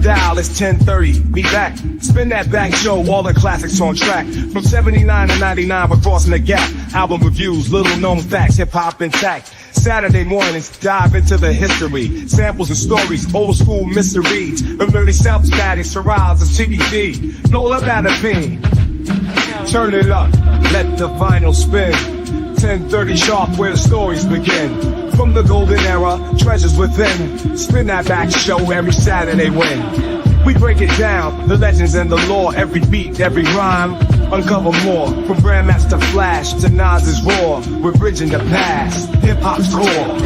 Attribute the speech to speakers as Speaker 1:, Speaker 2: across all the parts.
Speaker 1: dial, it's 10:30. Be back. Spin that back show, all the classics on track. From 79 to 99, we're crossing the gap. Album reviews, little known facts, hip hop intact. Saturday mornings, dive into the history. Samples and stories, old school mysteries. From early self-static, Shiraz and CDD. Nola Batapine. Turn it up, let the vinyl spin. 10:30 sharp, where the stories begin. From the golden era, treasures within. Spin that back show every Saturday when we break it down, the legends and the lore. Every beat, every rhyme, uncover more. From Grandmaster Flash to Nas's Raw, we're bridging the past, hip-hop's core.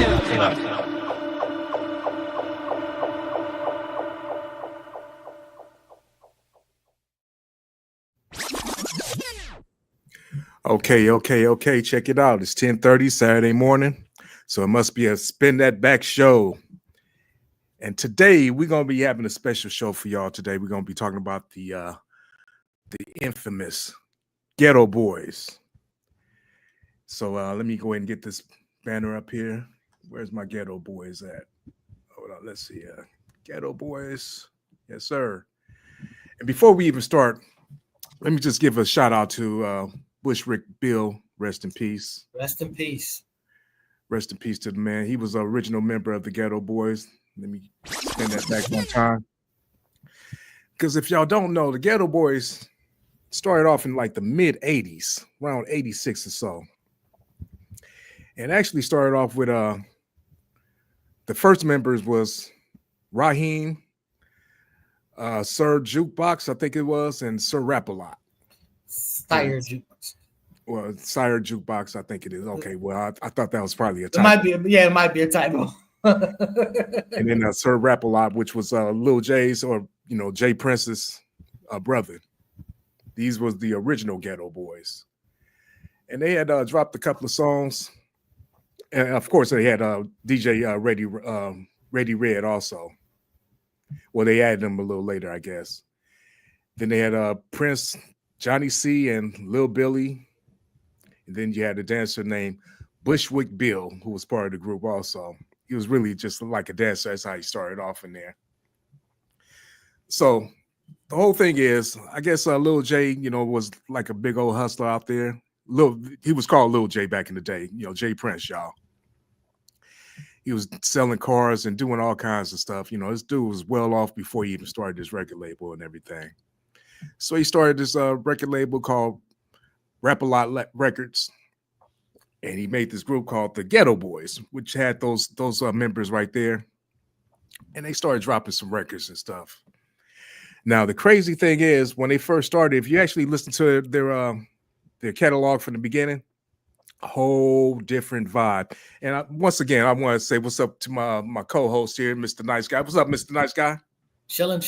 Speaker 2: Okay. Check it out. It's 10:30 Saturday morning, so it must be a Spin That Back show. And today we're gonna be having a special show for y'all. Today we're gonna be talking about the infamous Geto Boys. So let me go ahead and get this banner up here. Where's my Geto Boys at? Hold on, let's see. Geto Boys, yes sir. And before we even start, let me just give a shout out to Bushwick Bill. Rest in peace.
Speaker 3: Rest in peace.
Speaker 2: Rest in peace to the man. He was an original member of the Geto Boys. Let me spin that back one time. Because if y'all don't know, the Geto Boys started off in like the mid 80s, around 86 or so. And actually started off with the first members was Raheem, Sir Jukebox, I think it was, and Sir Rap-A-Lot.
Speaker 3: Sire Jukebox.
Speaker 2: Well, Sire Jukebox, I think it is. Okay, well, I thought that was probably a typo.
Speaker 3: It might be a typo.
Speaker 2: And then Sir Rap-A-Lot, which was Lil J's or Jay Prince's brother. These was the original Geto Boys, and they had dropped a couple of songs, and of course they had DJ Ready Red also. Well, they added them a little later, I guess. Then they had Prince, Johnny C, and Lil Billy, and then you had a dancer named Bushwick Bill, who was part of the group also. He was really just like a dancer. That's how he started off in there. So the whole thing is, I guess Lil J, was like a big old hustler out there. He was called Lil J back in the day, Jay Prince, y'all. He was selling cars and doing all kinds of stuff. This dude was well off before he even started his record label and everything. So he started this record label called Rap-A-Lot Records. And he made this group called the Geto Boys, which had those members right there. And they started dropping some records and stuff. Now, the crazy thing is, when they first started, if you actually listen to their catalog from the beginning, a whole different vibe. And once again, I want to say what's up to my co-host here, Mr. Nice Guy. What's up, Mr. Nice Guy?
Speaker 3: Chilling.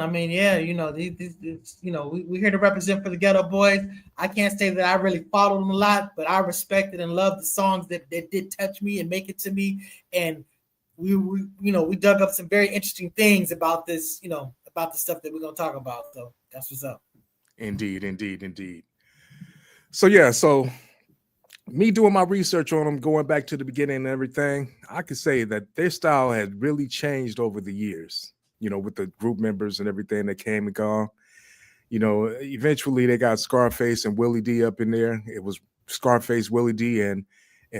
Speaker 3: I mean, yeah, we here to represent for the Geto Boys. I can't say that I really followed them a lot, but I respected and loved the songs that did touch me and make it to me. And we dug up some very interesting things about this, about the stuff that we're gonna talk about. So that's what's up.
Speaker 2: Indeed. So me doing my research on them, going back to the beginning and everything, I could say that their style had really changed over the years. With the group members and everything that came and gone. Eventually they got Scarface and Willie D up in there. It was Scarface, Willie D, and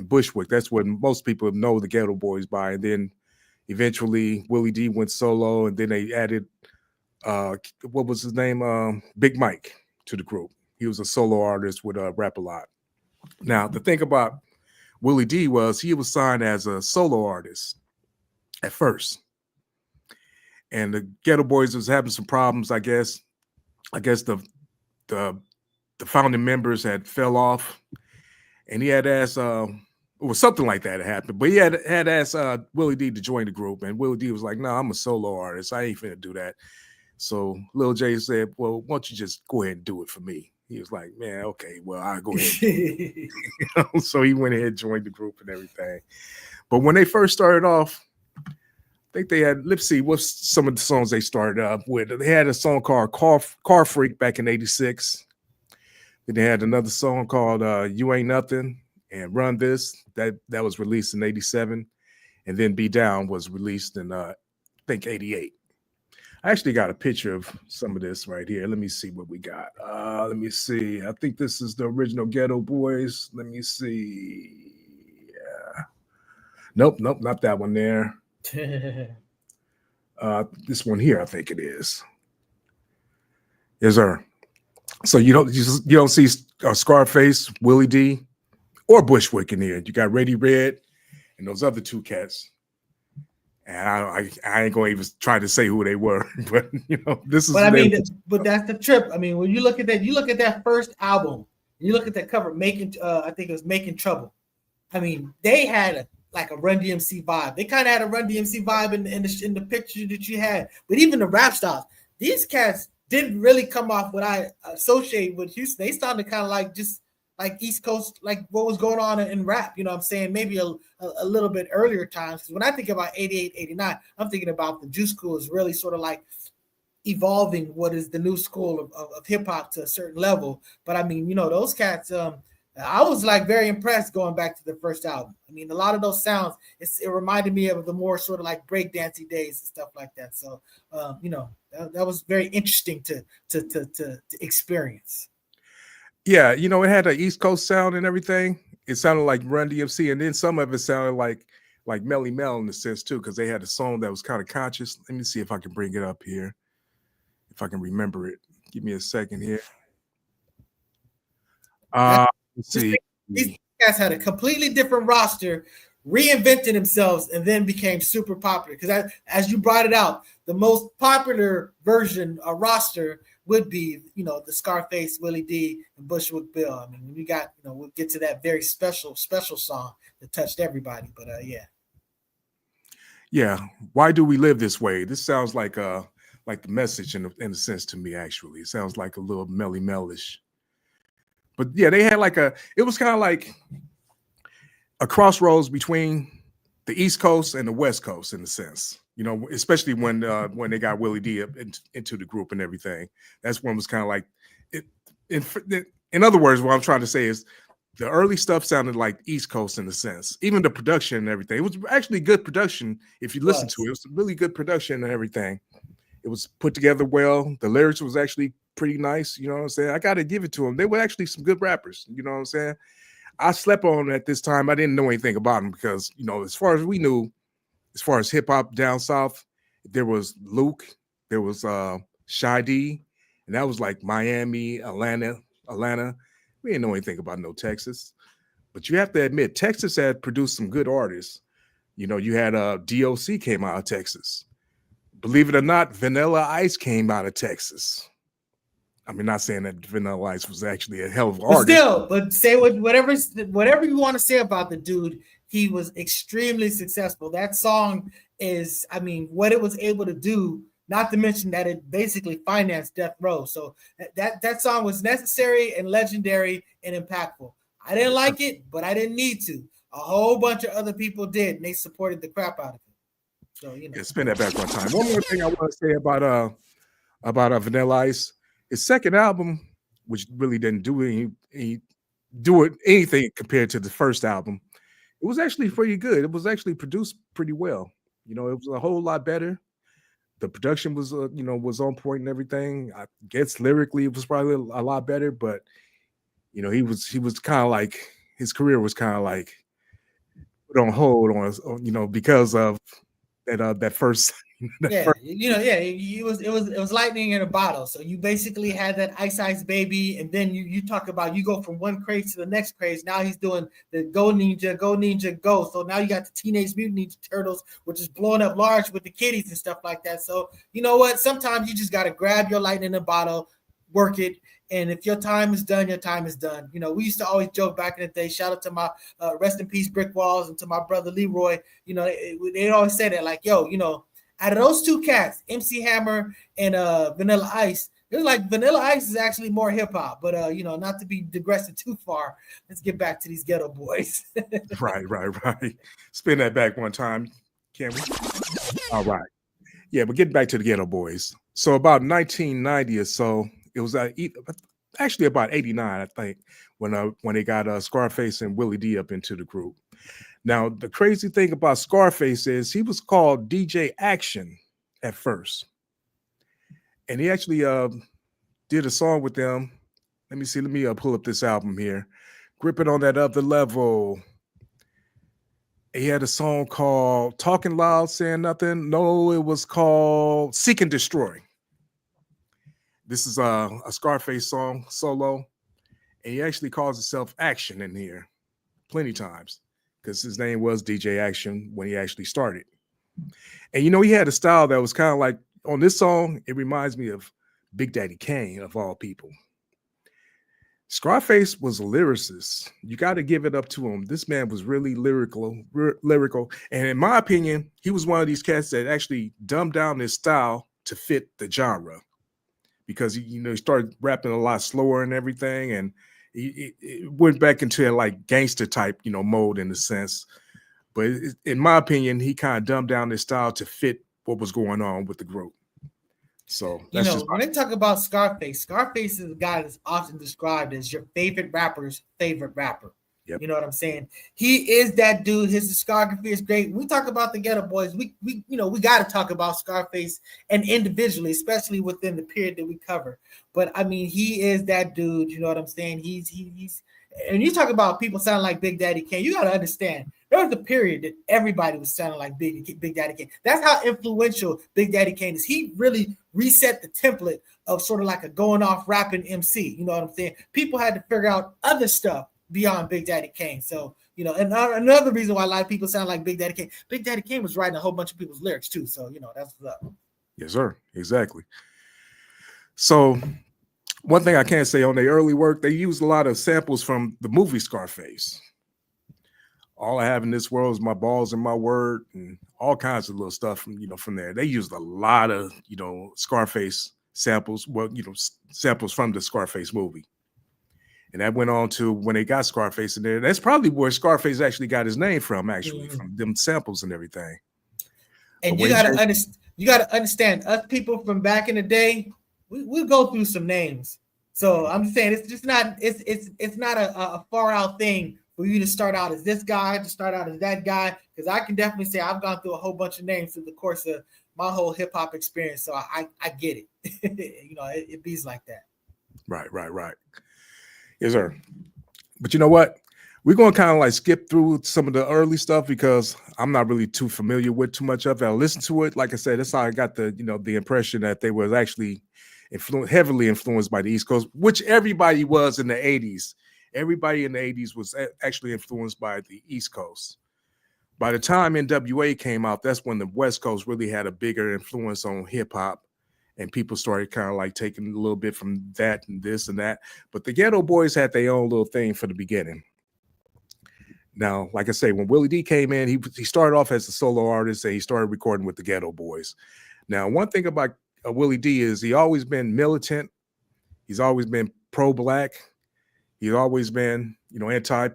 Speaker 2: Bushwick. That's what most people know the Geto Boys by. And then eventually Willie D went solo, and then they added what was his name? Big Mike to the group. He was a solo artist with Rap-A-Lot. Now, the thing about Willie D was he was signed as a solo artist at first. And the Geto Boys was having some problems, I guess. I guess the founding members had fell off, and he had asked, it was something like that happened. But he had asked Willie D to join the group, and Willie D was like, "No, I'm a solo artist. I ain't finna do that." So Lil J said, "Well, why don't you just go ahead and do it for me?" He was like, "Man, okay, well, I'll go ahead." So he went ahead and joined the group and everything. But when they first started off, I think they had, let's see, what's some of the songs they started up with? They had a song called Car Freak back in 86. Then they had another song called You Ain't Nothing and Run This. That was released in 87. And then Be Down was released in, I think, 88. I actually got a picture of some of this right here. Let me see what we got. Let me see. I think this is the original Geto Boys. Let me see. Yeah. Nope, not that one there. This one here, I think it is. Is there? So you don't see Scarface, Willie D, or Bushwick in here. You got Reddy Red and those other two cats. And I ain't gonna even try to say who they were, but this is.
Speaker 3: But I mean, but that's the trip. I mean, when you look at that first album, you look at that cover, I think it was Making Trouble. I mean, they had like a Run DMC vibe. They kind of had a Run DMC vibe in the picture that you had. But even the rap styles, these cats didn't really come off what I associate with Houston. They sounded kind of like just like East Coast, like what was going on in rap. You know what I'm saying? Maybe a little bit earlier times. Because when I think about 88, 89, I'm thinking about the Juice School is really sort of like evolving what is the new school of hip hop to a certain level. But I mean, those cats, I was like very impressed going back to the first album. I mean, a lot of those sounds, it reminded me of the more sort of like breakdancey days and stuff like that. So, that was very interesting to experience.
Speaker 2: Yeah, it had an East Coast sound and everything. It sounded like Run DMC, and then some of it sounded like Melly Mel in a sense too, because they had a song that was kind of conscious. Let me see if I can bring it up here, if I can remember it. Give me a second here. Let's see.
Speaker 3: These guys had a completely different roster, reinvented themselves, and then became super popular. Because as you brought it out, the most popular version or roster would be, the Scarface, Willie D, and Bushwick Bill. I mean, we got, we'll get to that very special song that touched everybody. But yeah.
Speaker 2: Yeah. Why do we live this way? This sounds like the message in a sense to me, actually. It sounds like a little Melly Melish. But yeah, they had it was kind of like a crossroads between the East Coast and the West Coast in a sense, especially when they got Willie D up into the group and everything. That's when it was kind of like it. In other words, what I'm trying to say is the early stuff sounded like East Coast in a sense, even the production and everything. It was actually good production. If you listen to it, it was really good production and everything. It was put together well. The lyrics was actually pretty nice. You know what I'm saying? I got to give it to them. They were actually some good rappers. You know what I'm saying? I slept on them at this time. I didn't know anything about them because, as far as we knew, as far as hip hop down south, there was Luke, there was Shy D, and that was like Miami, Atlanta. We didn't know anything about no Texas. But you have to admit, Texas had produced some good artists. You had DOC came out of Texas. Believe it or not, Vanilla Ice came out of Texas. I mean, not saying that Vanilla Ice was actually a hell of an artist.
Speaker 3: But say whatever you want to say about the dude, he was extremely successful. That song is, I mean, what it was able to do, not to mention that it basically financed Death Row. So that song was necessary and legendary and impactful. I didn't like it, but I didn't need to. A whole bunch of other people did, and they supported the crap out of it. So,
Speaker 2: Yeah, spin that back one time. One more thing I want to say about Vanilla Ice. His second album, which really didn't do anything compared to the first album, it was actually pretty good. It was actually produced pretty well. It was a whole lot better. The production was, was on point and everything. I guess lyrically it was probably a lot better, but he was kind of like his career was kind of like put on hold on because of that first.
Speaker 3: It was lightning in a bottle. So you basically had that Ice Baby, and then you talk about you go from one craze to the next craze. Now he's doing the Go Ninja Go. So now you got the Teenage Mutant Ninja Turtles, which is blowing up large with the kiddies and stuff like that. So you know what? Sometimes you just got to grab your lightning in a bottle, work it. And if your time is done, your time is done. We used to always joke back in the day, shout out to my rest in peace Brick Walls and to my brother Leroy. They always say that like, yo, out of those two cats, MC Hammer and Vanilla Ice, it's like Vanilla Ice is actually more hip hop. But not to be digressing too far, let's get back to these Geto Boys.
Speaker 2: Right. Spin that back one time, can we? All right. Yeah, but getting back to the Geto Boys. So about 1990 or so, it was actually about 89, I think, when they got Scarface and Willie D up into the group. Now, the crazy thing about Scarface is he was called DJ Action at first. and he actually did a song with them. Let me see. Let me pull up this album here. Gripping on that other level. He had a song called Talking Loud, Saying Nothing. No, it was called Seek and Destroy. This is a Scarface song, solo. And he actually calls himself Action in here plenty times because his name was DJ Action when he actually started. And he had a style that was kind of like on this song, it reminds me of Big Daddy Kane of all people. Scarface was a lyricist. You got to give it up to him. This man was really lyrical. And in my opinion, he was one of these cats that actually dumbed down his style to fit the genre because he started rapping a lot slower and everything. And he went back into like gangster type, mode in a sense. But in my opinion, he kind of dumbed down his style to fit what was going on with the group. So that's
Speaker 3: when they talk about Scarface is a guy that's often described as your favorite rapper's favorite rapper. Yep. You know what I'm saying? He is that dude. His discography is great. We talk about the Geto Boys. We got to talk about Scarface and individually, especially within the period that we cover. But I mean, he is that dude. You know what I'm saying? He's. And you talk about people sounding like Big Daddy Kane. You got to understand. There was a period that everybody was sounding like Big Daddy Kane. That's how influential Big Daddy Kane is. He really reset the template of sort of like a going off rapping MC. You know what I'm saying? People had to figure out other stuff beyond Big Daddy Kane. So, and another reason why a lot of people sound like Big Daddy Kane. Big Daddy Kane was writing a whole bunch of people's lyrics too. So, that's what's up.
Speaker 2: Yes, sir. Exactly. So one thing I can't say on their early work, they used a lot of samples from the movie Scarface. All I have in this world is my balls and my word, and all kinds of little stuff from there. They used a lot of, Scarface samples, samples from the Scarface movie. And that went on to when they got Scarface in there. That's probably where Scarface actually got his name from, actually, from them samples and everything.
Speaker 3: And you got to understand, us people from back in the day, we go through some names. So I'm saying it's just not, it's not a far out thing for you to start out as this guy, to start out as that guy, because I can definitely say I've gone through a whole bunch of names through the course of my whole hip hop experience. So I get it. It bees like that.
Speaker 2: Right. Yes, sir. But you know what? We're going to kind of like skip through some of the early stuff because I'm not really too familiar with too much of it. I listened to it. Like I said, that's how I got the impression that they were actually heavily influenced by the East Coast, which everybody was in the 80s. Everybody in the 80s was actually influenced by the East Coast. By the time NWA came out, that's when the West Coast really had a bigger influence on hip hop. And people started kind of like taking a little bit from that and this and that. But the Geto Boys had their own little thing for the beginning. Now, like I say, when Willie D came in, he started off as a solo artist and he started recording with the Geto Boys. Now, one thing about Willie D is he always been militant. He's always been pro-black. He's always been, anti,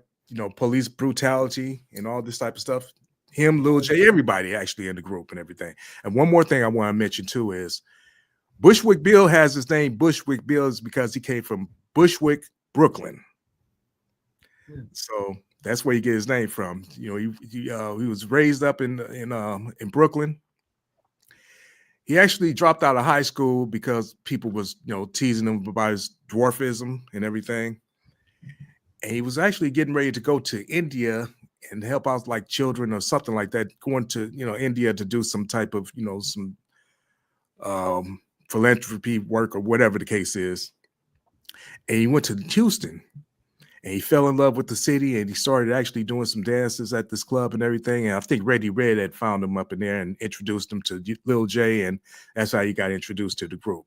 Speaker 2: police brutality and all this type of stuff. Him, Lil J, everybody actually in the group and everything. And one more thing I want to mention too is Bushwick Bill has his name Bushwick Bill is because he came from Bushwick, Brooklyn. So that's where he get his name from. He was raised up in Brooklyn. He actually dropped out of high school because people was teasing him about his dwarfism and everything. And he was actually getting ready to go to India and help out like children or something like that, going to India to do some type of some philanthropy work or whatever the case is. And he went to Houston and he fell in love with the city and he started actually doing some dances at this club and everything. And I think Reddy Red had found him up in there and introduced him to Lil J, and that's how he got introduced to the group.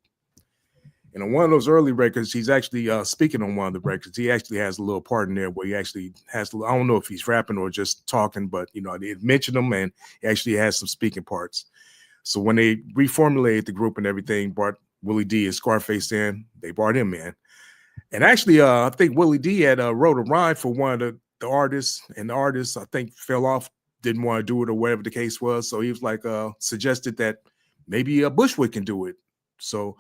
Speaker 2: And on one of those early records, he's actually speaking on one of the records. He actually has a little part in there where he actually has, I don't know if he's rapping or just talking, but they mentioned him and he actually has some speaking parts. So when they reformulated the group and everything, brought Willie D and Scarface in, they brought him in. And actually, I think Willie D had wrote a rhyme for one of the artists, and the artist, I think, fell off, didn't want to do it or whatever the case was. So he was like, suggested that maybe Bushwick can do it. So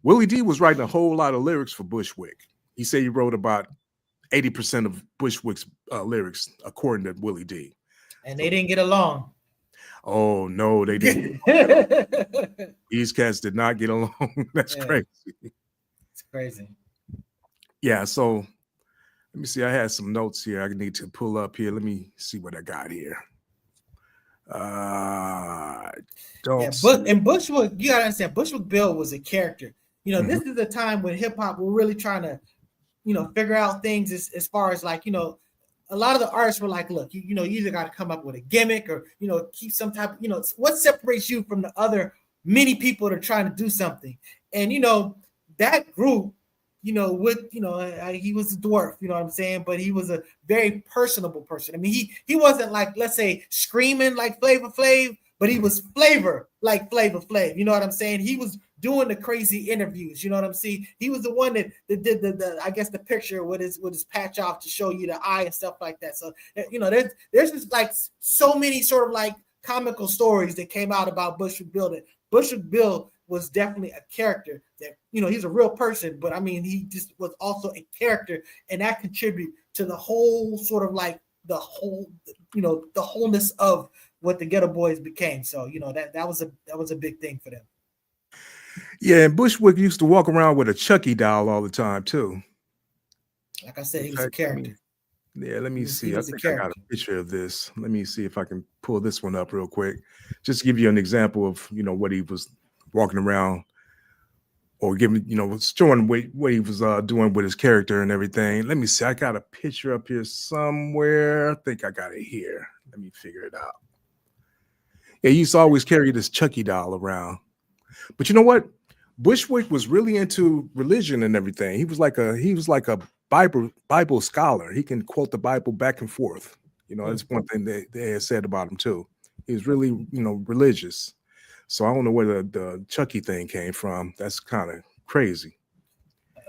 Speaker 2: Willie D was writing a whole lot of lyrics for Bushwick. He said he wrote about 80% of Bushwick's lyrics, according to Willie D.
Speaker 3: And they didn't get along.
Speaker 2: Oh no, they didn't. These cats did not get along. That's
Speaker 3: Yeah.
Speaker 2: crazy.
Speaker 3: It's crazy.
Speaker 2: Yeah, so let me see. I had some notes here I need to pull up here. Let me see what I got here. Don't
Speaker 3: Yeah,
Speaker 2: see.
Speaker 3: and Bushwick, you gotta understand, Bushwick Bill was a character. You know,
Speaker 2: Mhm.
Speaker 3: this is a time when hip hop were really trying to, you know, figure out things as far as like, you know, a lot of the artists were like, look, you know, you either got to come up with a gimmick or, you know, keep some type of, you know, what separates you from the other many people that are trying to do something. And, you know, that group, you know, with, you know, he was a dwarf, you know what I'm saying? But he was a very personable person. I mean, he wasn't like, let's say, screaming like Flavor Flav, but he was flavor like Flavor Flav. You know what I'm saying? He was doing the crazy interviews. You know what I'm saying? He was the one that did the I guess the picture with his patch off to show you the eye and stuff like that. So you know, there's just like so many sort of like comical stories that came out about Bushwick Bill. That Bushwick Bill was definitely a character that, you know, he's a real person, but I mean he just was also a character, and that contributed to the whole sort of like the whole, you know, the wholeness of what the Geto Boys became. So, you know, that was a big thing for them.
Speaker 2: Yeah, and Bushwick used to walk around with a Chucky doll all the time too.
Speaker 3: Like I said,
Speaker 2: In
Speaker 3: he was a
Speaker 2: fact,
Speaker 3: character.
Speaker 2: let me
Speaker 3: He
Speaker 2: see. I
Speaker 3: was a
Speaker 2: think I got
Speaker 3: character.
Speaker 2: a picture of this. Let me see if I can pull this one up real quick. Just to give you an example of, you know, what he was walking around, or giving, you know, showing what he was doing with his character and everything. Let me see. I got a picture up here somewhere. I think I got it here. Let me figure it out. Yeah, he used to always carry this Chucky doll around. But you know what? Bushwick was really into religion and everything. He was like a Bible scholar. He can quote the Bible back and forth. You know, that's one thing they had said about him too. He was really, you know, religious. So I don't know where the Chucky thing came from. That's kind of crazy.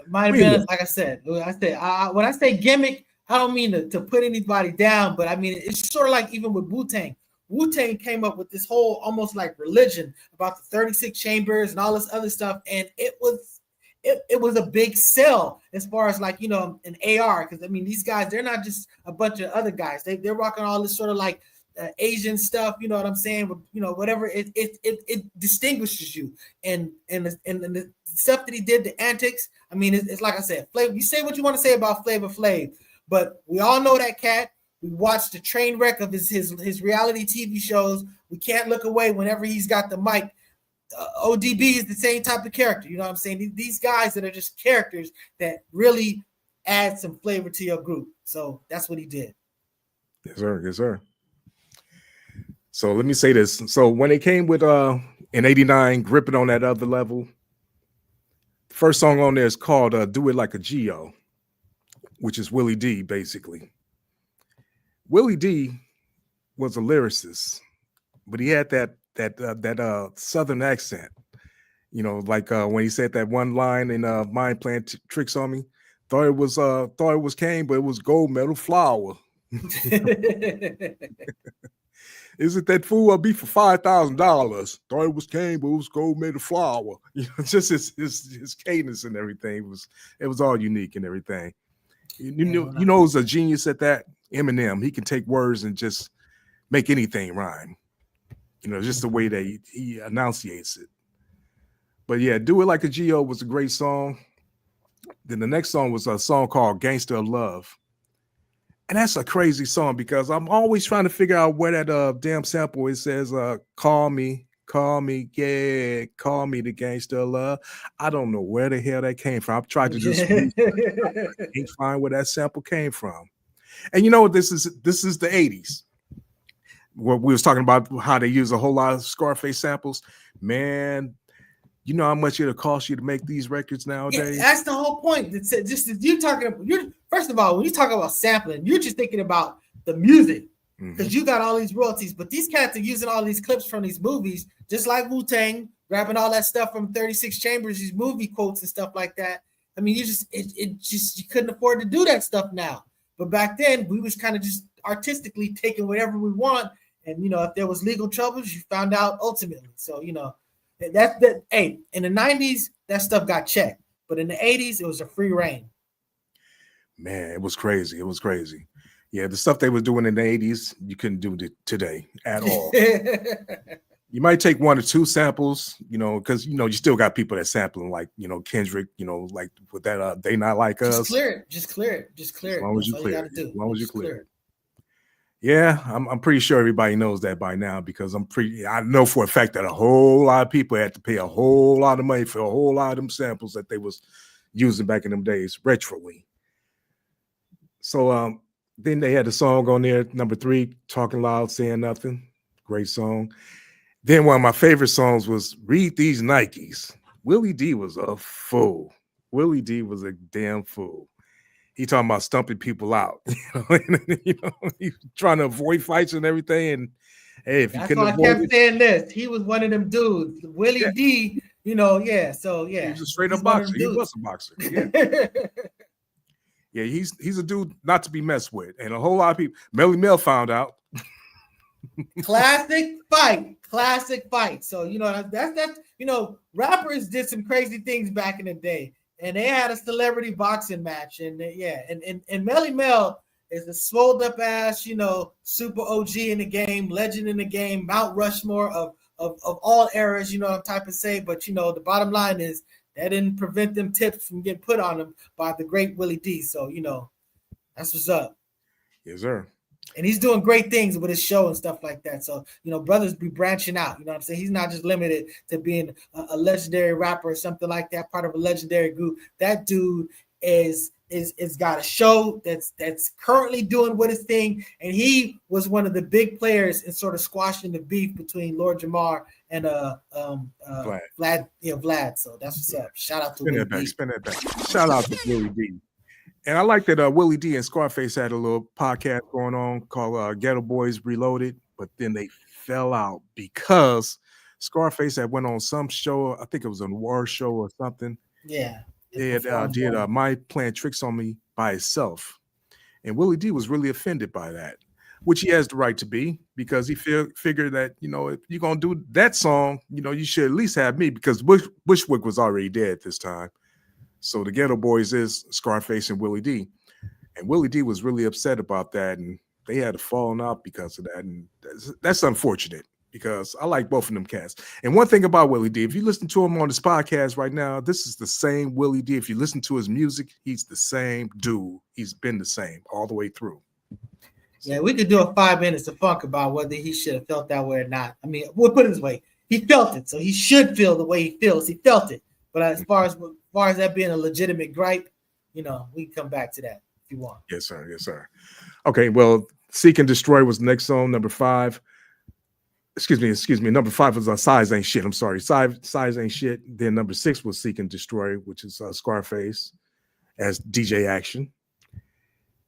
Speaker 3: Might have
Speaker 2: But anyway,
Speaker 3: been, like I said, when I say gimmick, I don't mean to put anybody down, but I mean it's sort of like even with Wu-Tang. Wu-Tang came up with this whole almost like religion about the 36 chambers and all this other stuff, and it was a big sell as far as like, you know, an AR, because I mean these guys, they're not just a bunch of other guys. They're rocking all this sort of like Asian stuff, you know what I'm saying? You know, whatever it distinguishes you, and the stuff that he did, the antics. I mean, it's like I said, Flavor. You say what you want to say about Flavor Flav, but we all know that cat. We watched the train wreck of his reality TV shows. We can't look away whenever he's got the mic. ODB is the same type of character. You know what I'm saying? These guys that are just characters that really add some flavor to your group. So that's what he did.
Speaker 2: yes, sir. Yes, sir. So let me say this. So when it came with in '89, gripping on that other level, the first song on there is called "Do It Like a Geo," which is Willie D, basically. Willie D was a lyricist, but he had that southern accent. You know, like when he said that one line in "Mind Playing Tricks on Me," thought it was cane, but it was gold medal flour. Isn't that fool I'll be for $5,000? Thought it was cane, but it was gold made of flour. You know, just his cadence and everything it was all unique and everything. You know who's a genius at that? Eminem. He can take words and just make anything rhyme. You know, just the way that he enunciates it. But yeah, "Do It Like a Geo" was a great song. Then the next song was a song called "Gangster of Love." And that's a crazy song because I'm always trying to figure out where that damn sample it says call me, yeah, call me the gangster of love. I don't know where the hell that came from. I've tried to do some research. I can't find where that sample came from. And you know what, this is the 80s. What we was talking about, how they use a whole lot of Scarface samples. Man, you know how much it'll cost you to make these records nowadays?
Speaker 3: Yeah, that's the whole point. It's just you talking about. First of all, when you talk about sampling, you're just thinking about the music because you got all these royalties. But these cats are using all these clips from these movies, just like Wu-Tang, grabbing all that stuff from 36 Chambers, these movie quotes and stuff like that. I mean, you couldn't afford to do that stuff now. But back then, we was kind of just artistically taking whatever we want, and you know, if there was legal troubles, you found out ultimately. So you know. Hey, in the 90s, that stuff got checked. But in the 80s, it was a free reign.
Speaker 2: Man, it was crazy. It was crazy. Yeah, the stuff they was doing in the 80s, you couldn't do it today at all. You might take one or two samples, because you still got people that sampling, like Kendrick, like with that They Not Like Us.
Speaker 3: Just clear it. Just clear it.
Speaker 2: As long as you clear it.
Speaker 3: Do.
Speaker 2: As long as you clear it. Yeah, I'm pretty sure everybody knows that by now, because I know for a fact that a whole lot of people had to pay a whole lot of money for a whole lot of them samples that they was using back in them days, retroly. So then they had the song on there, number 3, Talking Loud, Saying Nothing. Great song. Then one of my favorite songs was Read These Nikes. Willie D was a fool. Willie D was a damn fool. He talking about stumping people out. He's trying to avoid fights and everything. And hey, if you
Speaker 3: that's
Speaker 2: can
Speaker 3: why
Speaker 2: avoid
Speaker 3: I kept saying this. He was one of them dudes. Willie D, So yeah.
Speaker 2: He was a straight up boxer. He was a boxer. Yeah. Yeah, he's a dude not to be messed with. And a whole lot of people, Melly Mel found out.
Speaker 3: Classic fight. So that's rappers did some crazy things back in the day, and they had a celebrity boxing match, and and Melly Mel is a swolled up ass, super OG in the game, legend in the game, Mount Rushmore of all eras, type of say. But the bottom line is that didn't prevent them tips from getting put on them by the great Willie D. So that's what's up.
Speaker 2: Yes, sir.
Speaker 3: And he's doing great things with his show and stuff like that. So, brothers be branching out. You know what I'm saying? He's not just limited to being a legendary rapper or something like that, part of a legendary group. That dude is got a show that's currently doing what his thing. And he was one of the big players in sort of squashing the beef between Lord Jamar and Vlad. Vlad. So that's what's up. Shout out to Willie D.
Speaker 2: Spin that back. Shout out to Willie D. And I like that Willie D and Scarface had a little podcast going on called Geto Boys Reloaded, but then they fell out because Scarface had went on some show. I think it was a war show or something.
Speaker 3: Yeah.
Speaker 2: They had did Mind Playing Tricks on Me by itself. And Willie D was really offended by that, which he has the right to be, because he figured that, if you're going to do that song, you should at least have me, because Bushwick was already dead at this time. So the Geto Boys is Scarface and Willie D. And Willie D was really upset about that, and they had a falling out because of that. And that's unfortunate, because I like both of them cats. And one thing about Willie D, if you listen to him on this podcast right now, this is the same Willie D. If you listen to his music, he's the same dude. He's been the same all the way through.
Speaker 3: Yeah, we could do a 5 minutes of funk about whether he should have felt that way or not. I mean, we'll put it this way. He felt it, so he should feel the way he feels. He felt it. But as far as that being a legitimate gripe, we can come back to that if you want.
Speaker 2: Yes, sir. Yes, sir. Okay, well, Seek and Destroy was the next song, number 5. Excuse me. Number 5 was Size Ain't Shit. I'm sorry. Size Ain't Shit. Then number 6 was Seek and Destroy, which is Scarface as DJ Action.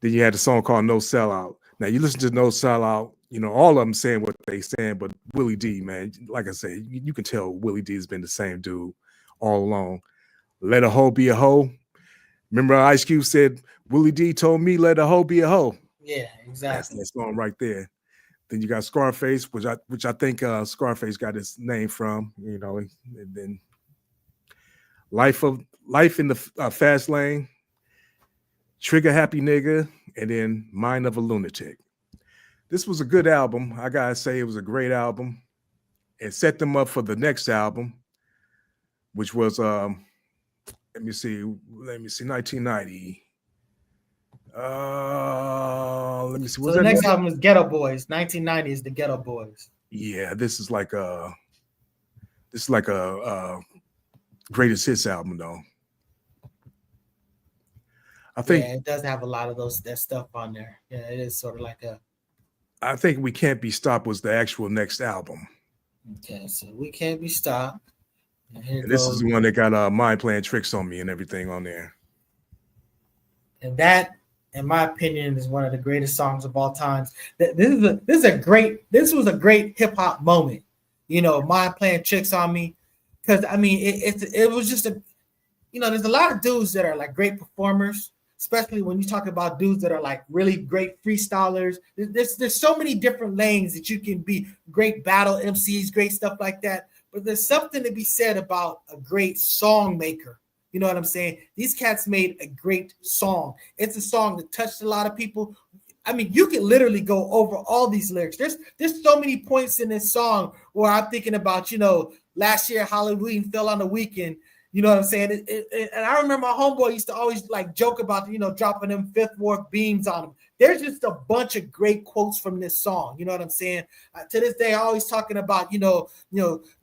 Speaker 2: Then you had a song called No Sellout. Now, you listen to No Sellout, all of them saying what they saying, but Willie D, man, like I said, you can tell Willie D has been the same dude all along. Let a hoe be a hoe. Remember Ice Cube said, Willie D told me let a hoe be a hoe.
Speaker 3: Yeah, exactly.
Speaker 2: That's going right there. Then you got Scarface, which I think Scarface got his name from, and then Life in the Fast Lane, Trigger Happy Nigga, and then Mind of a Lunatic. This was a good album. I gotta say, it was a great album. It set them up for the next album, which was let me see, 1990. Let me see.
Speaker 3: So the next album is Geto Boys. 1990 is the Geto Boys.
Speaker 2: Yeah, this is like a greatest hits album, though. I think
Speaker 3: it does have a lot of that stuff on there. Yeah, it is sort of like
Speaker 2: I think We Can't Be Stopped was the actual next album.
Speaker 3: Okay, so We Can't Be Stopped.
Speaker 2: And this is the one that got Mind Playing Tricks on Me and everything on there.
Speaker 3: And that, in my opinion, is one of the greatest songs of all times. This was a great hip hop moment. Mind Playing Tricks on Me, because it was just there's a lot of dudes that are like great performers, especially when you talk about dudes that are like really great freestylers. There's so many different lanes that you can be great battle MCs, great stuff like that. But there's something to be said about a great song maker. You know what I'm saying? These cats made a great song. It's a song that touched a lot of people. I mean, you can literally go over all these lyrics. There's so many points in this song where I'm thinking about, last year Halloween fell on the weekend. You know what I'm saying? And I remember my homeboy used to always like joke about, dropping them Fifth Ward beams on him. There's just a bunch of great quotes from this song. You know what I'm saying? To this day, I always talking about,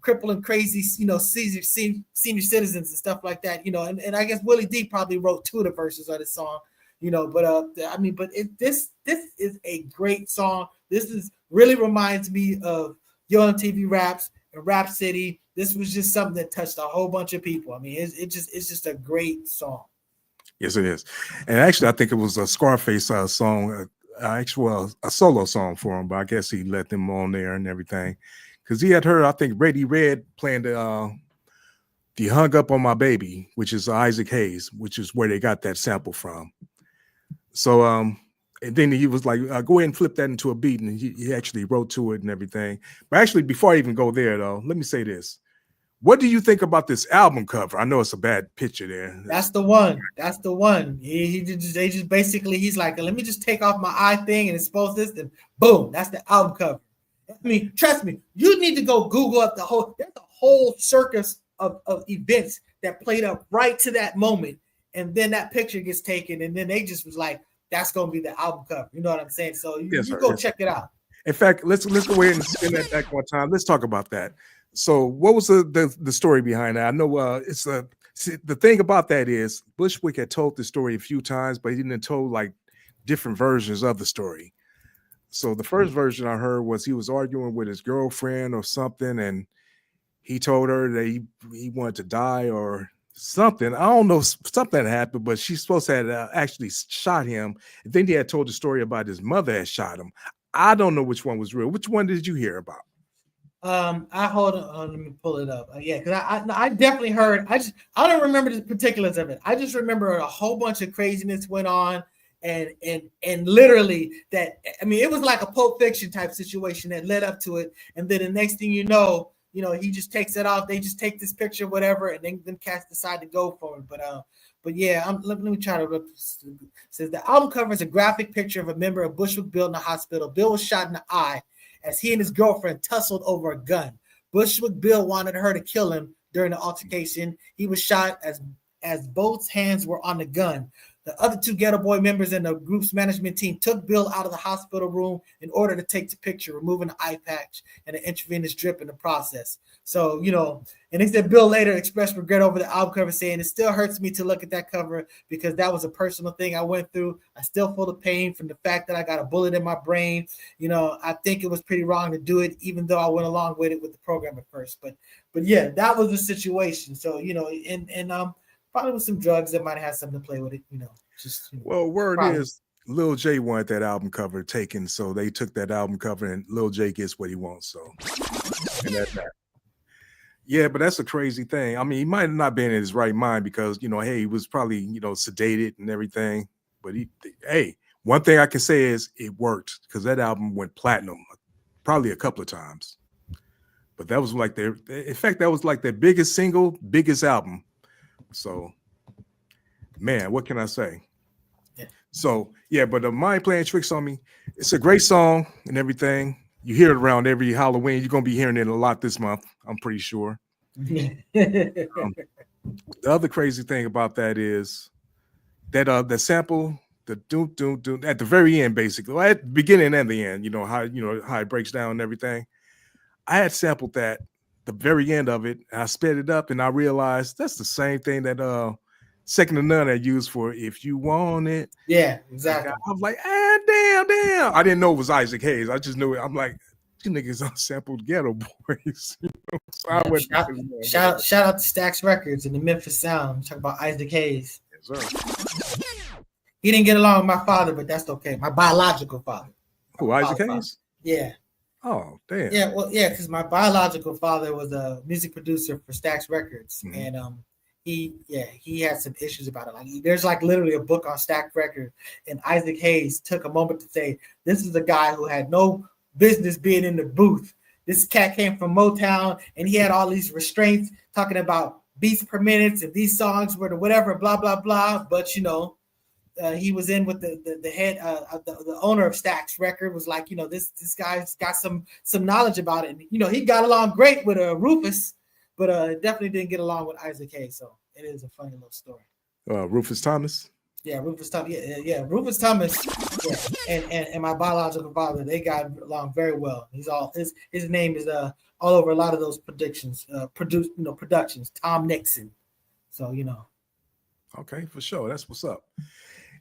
Speaker 3: crippling crazy, senior citizens and stuff like that. And I guess Willie D probably wrote 2 of the verses of this song. This is a great song. This really reminds me of Yo MTV Raps and Rap City. This was just something that touched a whole bunch of people. I mean, it's just a great song.
Speaker 2: Yes, it is. And actually, I think it was a Scarface song, a solo song for him, but I guess he let them on there and everything. Because he had heard, I think, Brady Red playing the Hung Up on My Baby, which is Isaac Hayes, which is where they got that sample from. So, and then he was like, go ahead and flip that into a beat. And he actually wrote to it and everything. But actually, before I even go there, though, let me say this. What do you think about this album cover? I know it's a bad picture there.
Speaker 3: That's the one. They just basically, he's like, let me just take off my eye thing and expose this, and boom, that's the album cover. I mean, trust me, you need to go Google up there's a whole circus of events that played up right to that moment. And then that picture gets taken, and then they just was like, that's going to be the album cover. You know what I'm saying? So you go check it out.
Speaker 2: In fact, let's go ahead and spin that back one time. Let's talk about that. So what was the story behind that? I know the thing about that is Bushwick had told the story a few times, but he didn't told like different versions of the story. So the first version I heard was he was arguing with his girlfriend or something, and he told her that he wanted to die or something. I don't know, something happened, but she's supposed to have actually shot him. And then he had told the story about his mother had shot him. I don't know which one was real. Which one did you hear about?
Speaker 3: I hold on, let me pull it up. Because I definitely heard. I don't remember the particulars of it. I just remember a whole bunch of craziness went on, and literally that. I mean, it was like a Pulp Fiction type situation that led up to it, and then the next thing you know, he just takes it off. They just take this picture, whatever, and then cats decide to go for it. But yeah, let me try to look. It says the album cover is a graphic picture of a member of Bushwick Bill in the hospital. Bill was shot in the eye as he and his girlfriend tussled over a gun. Bushwick Bill wanted her to kill him during the altercation. He was shot as both hands were on the gun. The other 2 Geto Boy members in the group's management team took Bill out of the hospital room in order to take the picture, removing the eye patch and an intravenous drip in the process. So, and they said Bill later expressed regret over the album cover, saying, it still hurts me to look at that cover because that was a personal thing I went through. I still feel the pain from the fact that I got a bullet in my brain. I think it was pretty wrong to do it, even though I went along with it with the program at first. But yeah, that was the situation. So, probably with some drugs that might have had something to play with it,
Speaker 2: Well, word
Speaker 3: probably.
Speaker 2: is Lil J wanted that album cover taken, so they took that album cover, and Lil J gets what he wants. So, and that's that. Yeah, but that's a crazy thing. I mean, he might have not been in his right mind because hey, he was probably sedated and everything. But one thing I can say is it worked because that album went platinum, probably a couple of times. But that was like their biggest single, biggest album. So, man, what can I say?
Speaker 3: Yeah.
Speaker 2: So, yeah, but Mind Playing Tricks on Me, it's a great song and everything. You hear it around every Halloween. You're going to be hearing it a lot this month, I'm pretty sure. The other crazy thing about that is that the sample, the do at the very end, basically, at the beginning and the end, how it breaks down and everything. I had sampled that the very end of it, and I sped it up, and I realized that's the same thing that Second to None had used for If You Want It.
Speaker 3: Yeah, exactly.
Speaker 2: I was like, damn. I didn't know it was Isaac Hayes. I just knew it. I'm like, these niggas unsampled Geto Boys. So
Speaker 3: shout out to Stax Records and the Memphis Sound. Talk about Isaac Hayes.
Speaker 2: Yes, sir.
Speaker 3: He didn't get along with my father, but that's okay. My biological father.
Speaker 2: Who, Isaac Hayes?
Speaker 3: Yeah.
Speaker 2: Oh, damn.
Speaker 3: Yeah, well, yeah, because my biological father was a music producer for Stax Records, and he had some issues about it. Like, there's like literally a book on Stax Records, and Isaac Hayes took a moment to say, "This is a guy who had no business being in the booth. This cat came from Motown, and he had all these restraints, talking about beats per minute, and these songs were the whatever, blah blah blah." But he was in with the head, the owner of Stax Record was like, this guy's got some knowledge about it. And, he got along great with Rufus, but definitely didn't get along with Isaac Hayes. So it is a funny little story.
Speaker 2: Rufus Thomas.
Speaker 3: Yeah, Rufus Thomas. Yeah, Rufus Thomas. Yeah, and my biological father, they got along very well. His name is all over a lot of those productions. Tom Nixon. So
Speaker 2: Okay, for sure. That's what's up.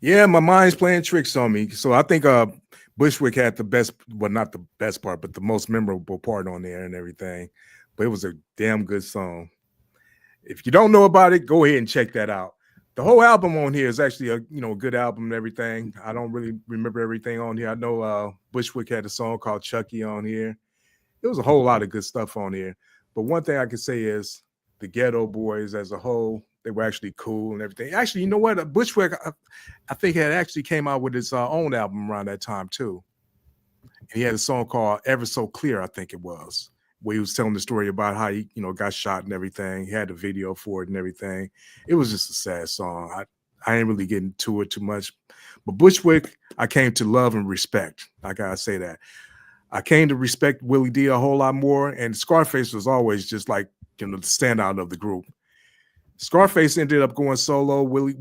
Speaker 2: Yeah, my mind's playing tricks on me. So I think Bushwick had the best, well, not the best part, but the most memorable part on there and everything. But it was a damn good song. If you don't know about it, go ahead and check that out. The whole album on here is actually a good album and everything. I don't really remember everything on here. I know Bushwick had a song called Chucky on here. There was a whole lot of good stuff on here. But one thing I can say is the Geto Boys as a whole, they were actually cool and everything. Actually, you know what? Bushwick, I think, had actually came out with his own album around that time too. And he had a song called Ever So Clear, I think it was, where he was telling the story about how he, got shot and everything. He had a video for it and everything. It was just a sad song. I ain't really getting to it too much. But Bushwick, I came to love and respect. I gotta say that. I came to respect Willie D a whole lot more. And Scarface was always just like, the standout of the group. Scarface ended up going solo. Willie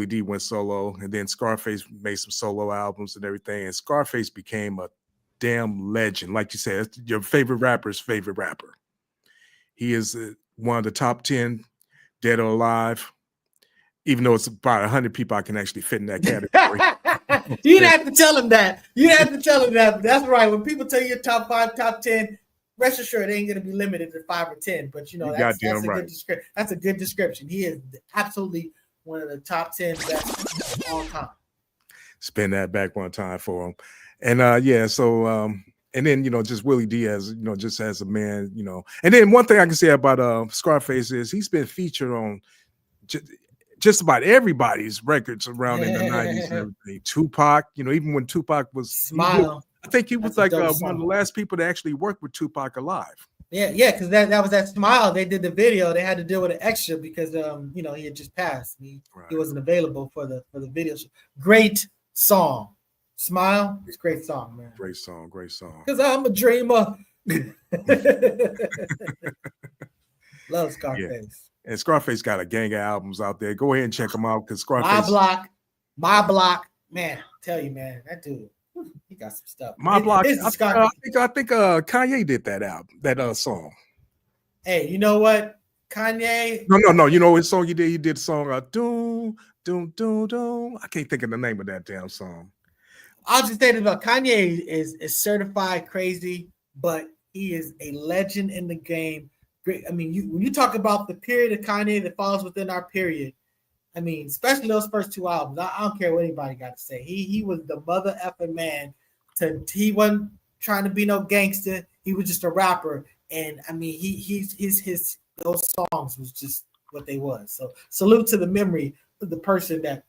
Speaker 2: D went solo, and then Scarface made some solo albums and everything. And Scarface became a damn legend. Like you said, it's your favorite rapper's favorite rapper. He is one of the top 10 dead or alive, even though it's about 100 people I can actually fit in that category.
Speaker 3: You didn't have to tell him that. You didn't have to tell him that. That's right. When people tell you your top 5, top 10, rest assured, it ain't going to be limited to 5 or 10. But, that's a
Speaker 2: right.
Speaker 3: good description. That's a good description. He is absolutely one of the top 10 best of all time.
Speaker 2: Spin that back one time for him. And and then, just Willie D as, just as a man, And then one thing I can say about Scarface is he's been featured on just about everybody's records around in the 90s and everything. Tupac, even when Tupac was
Speaker 3: Smile.
Speaker 2: I think he was like one of the last people to actually work with Tupac alive.
Speaker 3: Yeah, because that was that Smile. They did the video. They had to deal with an extra because he had just passed. He wasn't available for the video. Great song. Smile. It's a great song, man.
Speaker 2: Great song.
Speaker 3: Because I'm a dreamer. Love Scarface. Yeah.
Speaker 2: And Scarface got a gang of albums out there. Go ahead and check them out because Scarface.
Speaker 3: My block. Man, tell you, man, that dude. He got some stuff.
Speaker 2: My block. I think Kanye did that album, that song.
Speaker 3: Hey, you know what? Kanye.
Speaker 2: No. You know what song he did? He did the song Doom, Doom, Doom, Doom. I can't think of the name of that damn song.
Speaker 3: I'll just say this about Kanye is certified crazy, but he is a legend in the game. Great. I mean, when you talk about the period of Kanye that falls within our period, I mean, especially those first 2 albums. I don't care what anybody got to say. He was the mother effing man. He wasn't trying to be no gangster. He was just a rapper. And I mean, his those songs was just what they was. So salute to the memory of the person that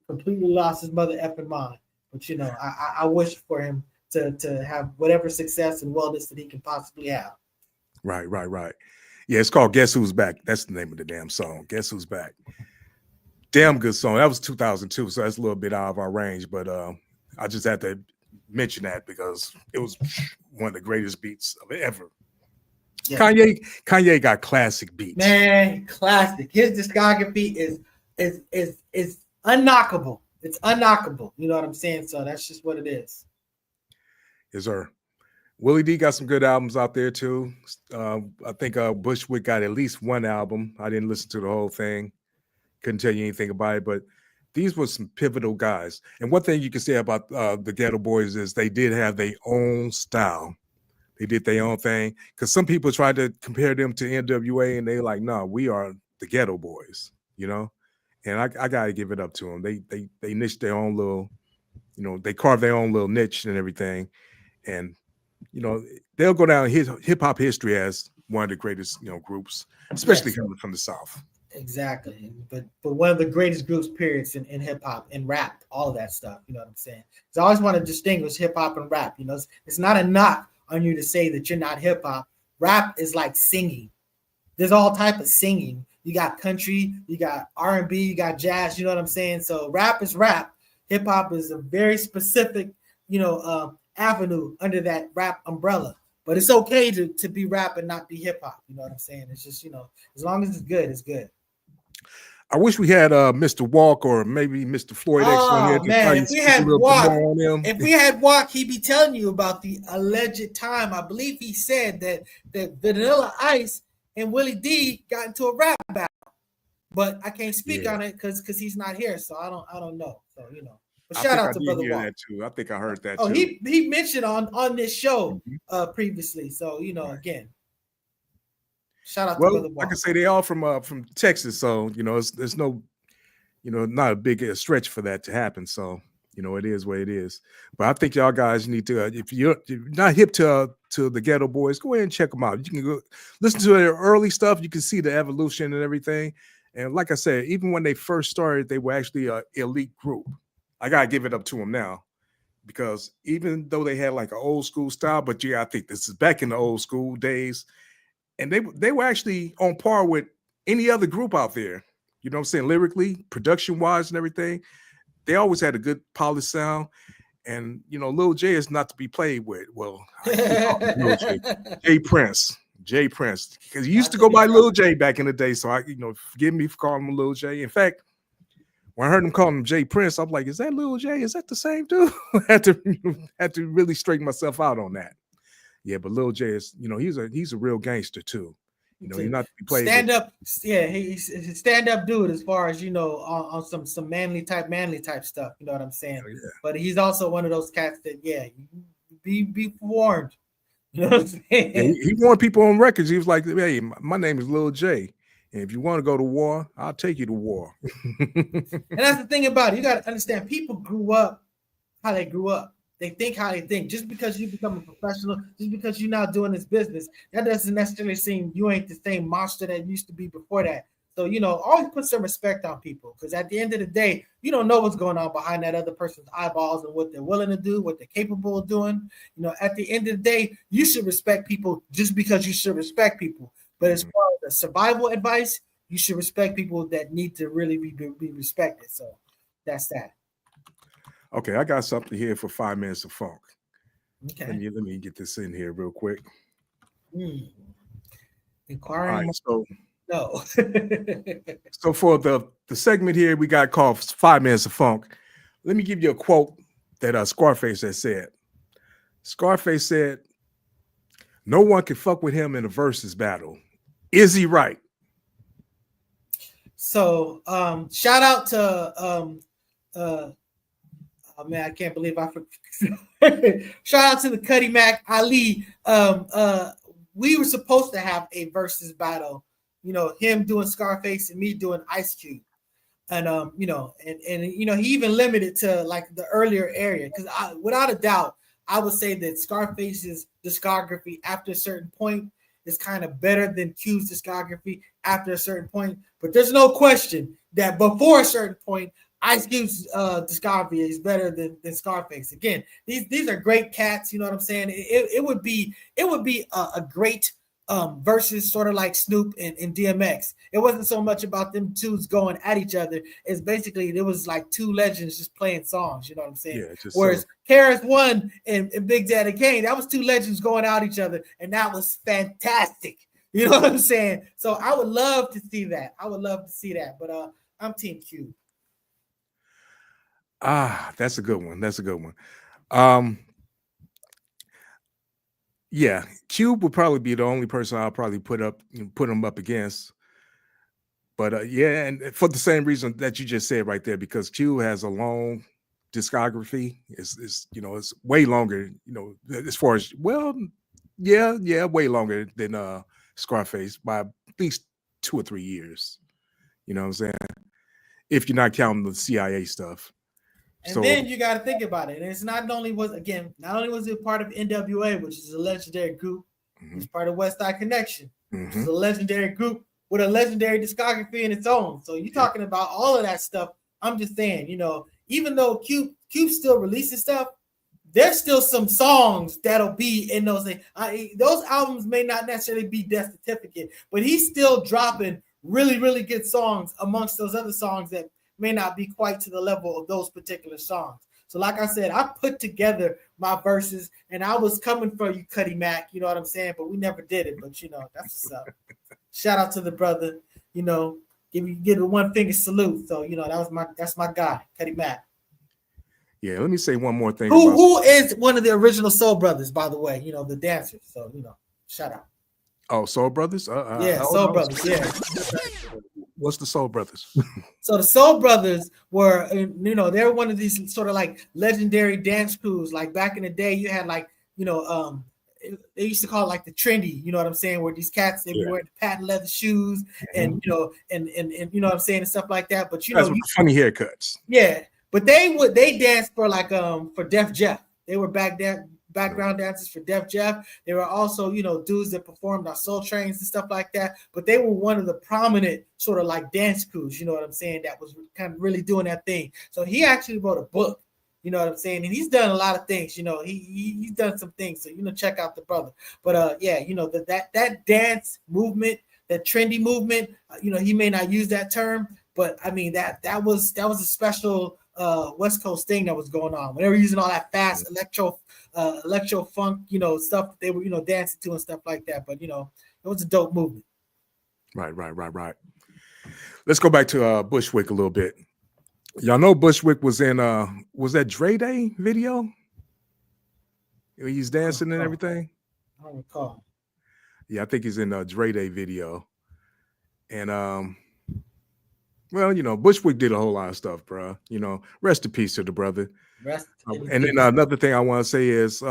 Speaker 3: completely lost his mother effing mind. But I wish for him to have whatever success and wellness that he can possibly have.
Speaker 2: Right. Yeah, it's called Guess Who's Back. That's the name of the damn song. Guess Who's Back. Damn good song. That was 2002, so that's a little bit out of our range, but I just had to mention that because it was one of the greatest beats of ever. Yeah. Kanye got classic beats. Man,
Speaker 3: classic. His discography is unknockable. It's unknockable. You know what I'm saying? So that's just what it is.
Speaker 2: Yes, sir. Willie D got some good albums out there too. I think Bushwick got at least one album. I didn't listen to the whole thing. Couldn't tell you anything about it, but these were some pivotal guys. And one thing you can say about the Geto Boys is they did have their own style. They did their own thing. Because some people tried to compare them to NWA, and they're like, no, we are the Geto Boys, And I gotta give it up to them. They niched their own little, they carved their own little niche and everything. And they'll go down hip hop history as one of the greatest, groups, especially coming from the South.
Speaker 3: Exactly, but one of the greatest groups, periods, in hip hop and rap, all of that stuff. You know what I'm saying? So I always want to distinguish hip hop and rap. It's not a knock on you to say that you're not hip hop. Rap is like singing. There's all type of singing. You got country, you got R&B, you got jazz. You know what I'm saying? So rap is rap, Hip hop is a very specific, avenue under that rap umbrella. But it's okay to be rap and not be hip hop. You know what I'm saying? It's just, as long as it's good, it's good.
Speaker 2: I wish we had Mr. Walk or maybe Mr. Floyd X on here
Speaker 3: Oh
Speaker 2: to
Speaker 3: man,
Speaker 2: probably
Speaker 3: if we
Speaker 2: speak a
Speaker 3: had
Speaker 2: little bit
Speaker 3: Walk,
Speaker 2: more on him.
Speaker 3: if we had Walk, he'd be telling you about the alleged time. I believe he said that Vanilla Ice and Willie D got into a rap battle, but I can't speak on it because he's not here, so I don't know. So but shout out to Brother Walk.
Speaker 2: That too. I think I heard that.
Speaker 3: Oh,
Speaker 2: too.
Speaker 3: he mentioned on this show previously. So again, shout out to Brother Walk.
Speaker 2: Like I say, they all from Texas, so there's no, not a big stretch for that to happen. So it is what it is. But I think y'all guys need to, if you're not hip to the Geto Boys, go ahead and check them out. You can go listen to their early stuff. You can see the evolution and everything. And like I said, even when they first started, they were actually an elite group. I gotta give it up to them now, because even though they had like an old school style, but yeah, I think this is back in the old school days, and they were actually on par with any other group out there. You know what I'm saying? Lyrically, production wise, and everything, they always had a good polished sound. And Lil J is not to be played with. Well, Lil J, J Prince, because he used to go by Lil J back in the day. So forgive me for calling him Lil J. In fact, when I heard him calling him J Prince, I'm like, is that Lil J? Is that the same dude? had to really straighten myself out on that. Yeah, but Lil J is, he's a real gangster too. He's not to be played.
Speaker 3: Stand up, yeah, he's a stand up dude as far as on some manly type stuff. You know what I'm saying? Yeah. But he's also one of those cats that be warned. You know what I'm saying?
Speaker 2: Yeah, he warned people on records. He was like, hey, my name is Lil J. And if you want to go to war, I'll take you to war.
Speaker 3: And that's the thing about it. You got to understand, people grew up how they grew up. They think how they think. Just because you become a professional, just because you're not doing this business, that doesn't necessarily mean you ain't the same monster that used to be before that. So, always put some respect on people, because at the end of the day, you don't know what's going on behind that other person's eyeballs and what they're willing to do, what they're capable of doing. At the end of the day, you should respect people just because you should respect people. But as far as the survival advice, you should respect people that need to really be respected. So that's that.
Speaker 2: Okay, I got something here for 5 minutes of funk.
Speaker 3: Okay.
Speaker 2: Let me get this in here real quick.
Speaker 3: Inquiring.
Speaker 2: Right, so
Speaker 3: no.
Speaker 2: So for the segment here, we got called 5 minutes of funk. Let me give you a quote that Scarface has said. Scarface said, "No one can fuck with him in a versus battle." Is he right?
Speaker 3: So shout out to oh man, I can't believe I forgot. Shout out to the Cuddy Mac Ali. We were supposed to have a versus battle, him doing Scarface and me doing Ice Cube. And he even limited to like the earlier area, because without a doubt, I would say that Scarface's discography after a certain point is kind of better than Cube's discography after a certain point. But there's no question that before a certain point, Ice Cube's discography is better than Scarface. Again, these are great cats. You know what I'm saying? It would be a great versus, sort of like Snoop and DMX. It wasn't so much about them twos going at each other. It's basically, there was like two legends just playing songs. You know what I'm saying? Yeah, whereas KRS-One and Big Daddy Kane, that was two legends going at each other, and that was fantastic. You know what I'm saying? So I would love to see that. But I'm Team Cube.
Speaker 2: That's a good one. Yeah, Cube would probably be the only person I'll probably put him up against. But yeah, and for the same reason that you just said right there, because Cube has a long discography. It's way longer, as far as, way longer than Scarface by at least 2 or 3 years. You know what I'm saying? If you're not counting the CIA stuff.
Speaker 3: And then you got to think about it. And it's not only was it part of NWA, which is a legendary group. Mm-hmm. It's part of West Side Connection, which is a legendary group with a legendary discography in its own. So you're talking about all of that stuff. I'm just saying, even though Cube still releases stuff, there's still some songs that'll be in those things. Those albums may not necessarily be Death Certificate, but he's still dropping really, really good songs amongst those other songs that may not be quite to the level of those particular songs. So, like I said, I put together my verses, and I was coming for you, Cuddy Mac. You know what I'm saying? But we never did it. But that's what's up. Shout out to the brother. Give a one finger salute. So that's my guy, Cuddy Mac.
Speaker 2: Yeah, let me say one more thing.
Speaker 3: Who is one of the original Soul Brothers, by the way? The dancers. So shout out.
Speaker 2: Oh, Soul Brothers?
Speaker 3: Soul Brothers. Yeah.
Speaker 2: What's the Soul Brothers?
Speaker 3: So the Soul Brothers were, they're one of these sort of like legendary dance crews. Like back in the day, you had like, they used to call it like the trendy, you know what I'm saying? Where these cats, they be wearing patent leather shoes and, and you know what I'm saying, and stuff like that. But,
Speaker 2: funny haircuts.
Speaker 3: Yeah. But they danced for like, for Def Jeff. They were background dancers for Def Jeff. They were also, dudes that performed on Soul Trains and stuff like that. But they were one of the prominent sort of like dance crews, you know what I'm saying, that was kind of really doing that thing. So he actually wrote a book, you know what I'm saying, and he's done a lot of things. He's done some things. So check out the brother. But that dance movement, that trendy movement, he may not use that term, but I mean that was a special West Coast thing that was going on. When they were using all that fast electro funk, stuff that they were, dancing to and stuff like that. But it was a dope movement.
Speaker 2: Right. Let's go back to Bushwick a little bit. Y'all know Bushwick was in was that Dre Day video? He's dancing and everything.
Speaker 3: I don't recall.
Speaker 2: Yeah, I think he's in Dre Day video. And well, Bushwick did a whole lot of stuff, bro. Rest in peace to the brother. And then another thing I want to say is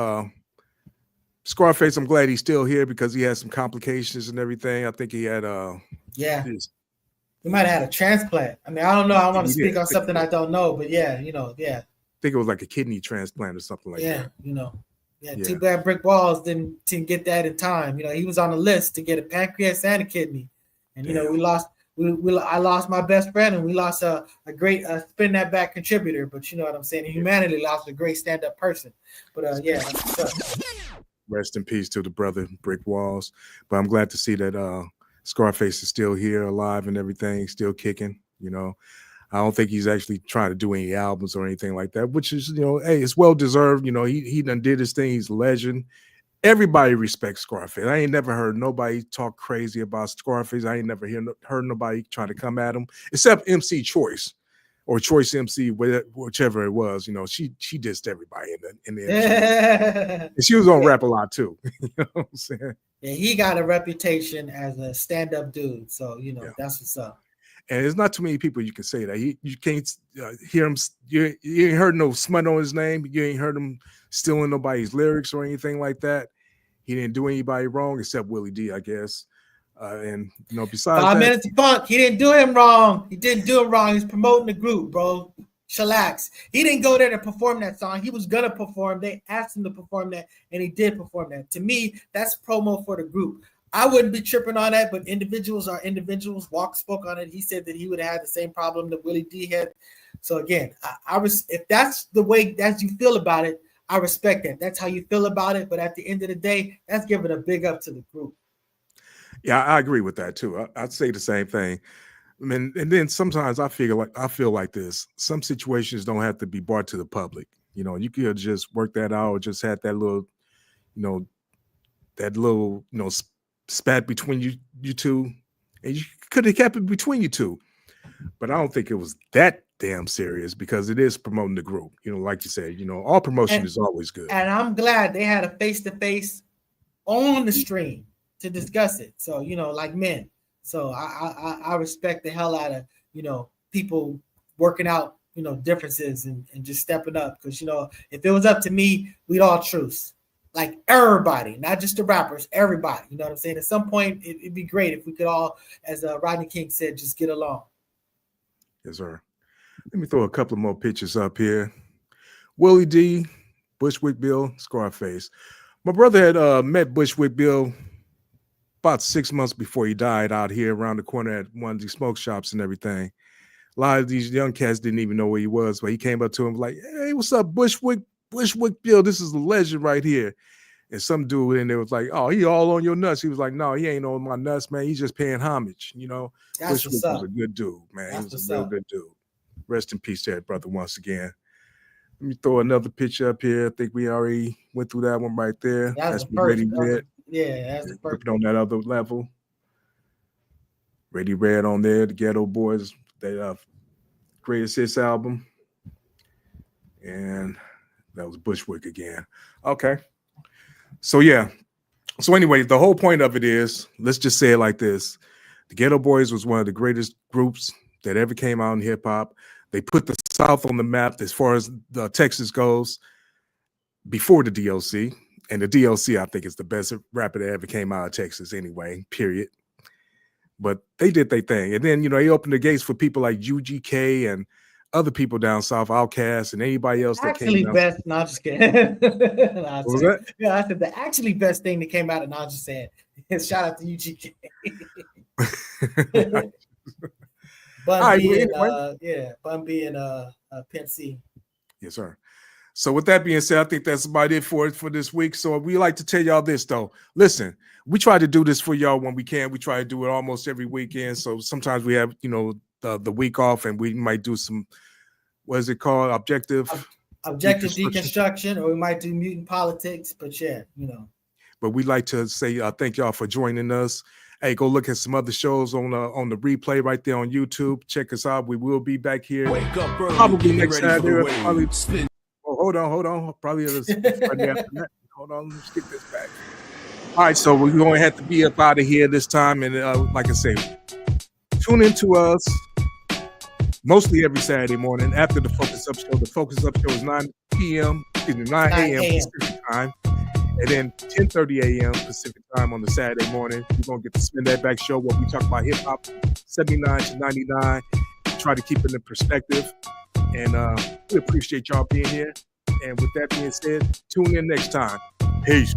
Speaker 2: Scarface, I'm glad he's still here because he had some complications and everything. I think he had
Speaker 3: he might have had a transplant. I mean, I don't know. I want to speak on something I don't know, but yeah.
Speaker 2: I think it was like a kidney transplant or something like that.
Speaker 3: Yeah. Too bad Brick Walls didn't get that in time. He was on the list to get a pancreas and a kidney. And we lost. I lost my best friend, and we lost a great spin that back contributor. But you know what I'm saying? Humanity lost a great stand-up person. But that's what's up.
Speaker 2: Rest in peace to the brother Brick Walls. But I'm glad to see that Scarface is still here, alive and everything, still kicking. I don't think he's actually trying to do any albums or anything like that, which is, hey, it's well deserved. He done did his thing. He's a legend. Everybody respects Scarface. I ain't never heard nobody talk crazy about Scarface. I ain't never heard nobody trying to come at him, except MC Choice or Choice MC, whichever it was. She dissed everybody in the MC. And she was on rap a lot too. You know what I'm saying?
Speaker 3: Yeah, he got a reputation as a stand-up dude. So, that's what's up.
Speaker 2: And there's not too many people you can say that. You can't hear him. You ain't heard no smut on his name. You ain't heard him stealing nobody's lyrics or anything like that. He didn't do anybody wrong except Willie D, I guess. And besides
Speaker 3: 5 Minutes of Funk, he didn't do him wrong. He didn't do it wrong. He's promoting the group, bro. Chillax. He didn't go there to perform that song. He was gonna perform. They asked him to perform that, and he did perform that. To me, that's promo for the group. I wouldn't be tripping on that, but individuals are individuals. Walk spoke on it. He said that he would have had the same problem that Willie D had. So again, if that's the way that you feel about it, I respect that. That's how you feel about it. But at the end of the day, that's giving a big up to the group.
Speaker 2: Yeah, I agree with that too. I'd say the same thing. I mean, and then sometimes I feel like this. Some situations don't have to be brought to the public. You could just work that out, or just had that little, spat between you two, and you could have kept it between you two. But I don't think it was that damn serious because it is promoting the group. Like you said, all promotion is always good.
Speaker 3: And I'm glad they had a face-to-face on the stream to discuss it. So, like men. So I respect the hell out of, people working out, differences and just stepping up. Because, if it was up to me, we'd all truce. Like everybody, not just the rappers, everybody. You know what I'm saying? At some point, it'd be great if we could all, as Rodney King said, just get along.
Speaker 2: Yes, sir. Let me throw a couple of more pictures up here. Willie D, Bushwick Bill, Scarface. My brother had met Bushwick Bill about 6 months before he died out here around the corner at one of these smoke shops and everything. A lot of these young cats didn't even know where he was, but he came up to him like, "Hey, what's up, Bushwick Bill? This is a legend right here." And some dude in there was like, "Oh, he all on your nuts." He was like, "No, he ain't on my nuts, man. He's just paying homage."
Speaker 3: That's
Speaker 2: Bushwick was a good dude, man. He was a real good dude. Rest in peace to that brother once again. Let me throw another picture up here. I think we already went through that one right there.
Speaker 3: That's the
Speaker 2: Ready
Speaker 3: first.
Speaker 2: Red.
Speaker 3: That's the first.
Speaker 2: On that other level. Ready Red on there. The Geto Boys. They greatest hits album. And that was Bushwick again. Okay. So yeah. So anyway, the whole point of it is, let's just say it like this. The Geto Boys was one of the greatest groups that ever came out in hip hop. They put the South on the map as far as the Texas goes before the DLC. And the DLC, I think, is the best rapper that ever came out of Texas anyway, period. But they did their thing. And then, they opened the gates for people like UGK and other people down south, Outkast, and anybody else that came down.
Speaker 3: Best, no, I'm just kidding.
Speaker 2: What was that?
Speaker 3: Yeah, I said the actually best thing that came out of not just saying. Shout out to UGK. Bun B and Pimp C.
Speaker 2: Yes, sir. So with that being said, I think that's about it for this week. So we like to tell y'all this, though. Listen, we try to do this for y'all when we can. We try to do it almost every weekend. So sometimes we have, the week off, and we might do some, what is it called? Objective
Speaker 3: deconstruction, or we might do mutant politics. But yeah,
Speaker 2: But we'd like to say thank y'all for joining us. Hey, go look at some other shows on the replay right there on YouTube. Check us out. We will be back here.
Speaker 1: Wake up early,
Speaker 2: probably
Speaker 1: get
Speaker 2: next
Speaker 1: ready for the
Speaker 2: Saturday.
Speaker 1: wave.
Speaker 2: Hold on. Probably Friday after that. Hold on, let's get this back. All right, so we're going to have to be up out of here this time. And like I say, tune into us mostly every Saturday morning after the Focus Up Show. The Focus Up Show is 9 a.m. Pacific time. And then 10:30 a.m. Pacific time on the Saturday morning. We're going to get the Spin That Back Show where we talk about hip-hop 79 to 99. Try to keep it in perspective. And we appreciate y'all being here. And with that being said, tune in next time. Peace.